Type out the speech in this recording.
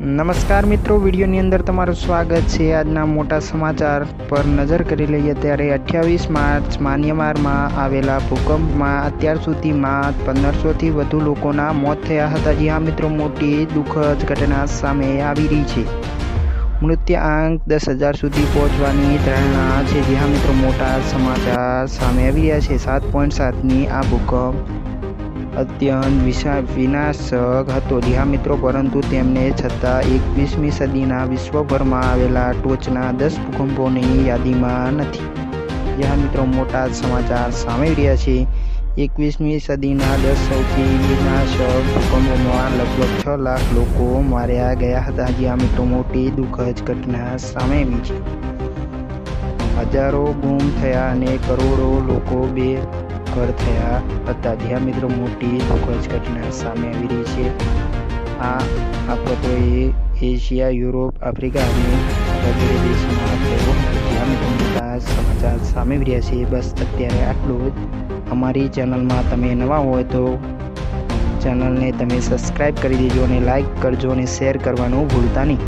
નમસ્કાર મિત્રો, વિડીયોની અંદર તમારું સ્વાગત છે। આજના મોટા સમાચાર પર નજર કરી લઈએ ત્યારે 28 માર્ચ મ્યાનમારમાં આવેલા ભૂકંપમાં અત્યાર સુધીમાં 1500થી વધુ લોકોના મોત થયા હતા। જી હા મિત્રો, મોટી દુઃખદ ઘટના સામે આવી રહી છે। મૃત્યુઆંક 10,000 સુધી પહોંચવાની ધારણા છે। જી હા મિત્રો, મોટા સમાચાર સામે આવી રહ્યા છે। 7.7ની આ ભૂકંપ અત્યંત વિનાશક હતો। જી હા મિત્રો, પરંતુ તેમને છતાં 21મી સદીના વિશ્વભરમાં આવેલા ટોચના 10 ભૂકંપોની યાદીમાં નથી। જી હા મિત્રો, મોટા સમાચાર સામે આવી રહ્યા છે। 21મી સદીના 10 સૌથી વિનાશક ભૂકંપોમાં લગભગ 6 લાખ લોકો માર્યા ગયા હતા। જી હા મિત્રો, મોટી દુઃખદ ઘટના સામે આવી છે। હજારો ગુમ થયા અને કરોડો લોકો બેઘર થયા હતા। જી હા મિત્રો, મોટી દુઃખદ ઘટના સામે આવી રહી છે। આ આફતોએ એશિયા, યુરોપ, આફ્રિકા અને વગેરે દેશોમાં થયો હતો। જી હા મિત્રો, મોટા સમાચાર સામે આવી રહ્યા છે। બસ અત્યારે આટલું જ। અમારી ચેનલમાં તમે નવા હોય તો ચેનલને તમે સબસ્ક્રાઈબ કરી દેજો અને લાઈક કરજો અને શેર કરવાનું ભૂલતા નહીં।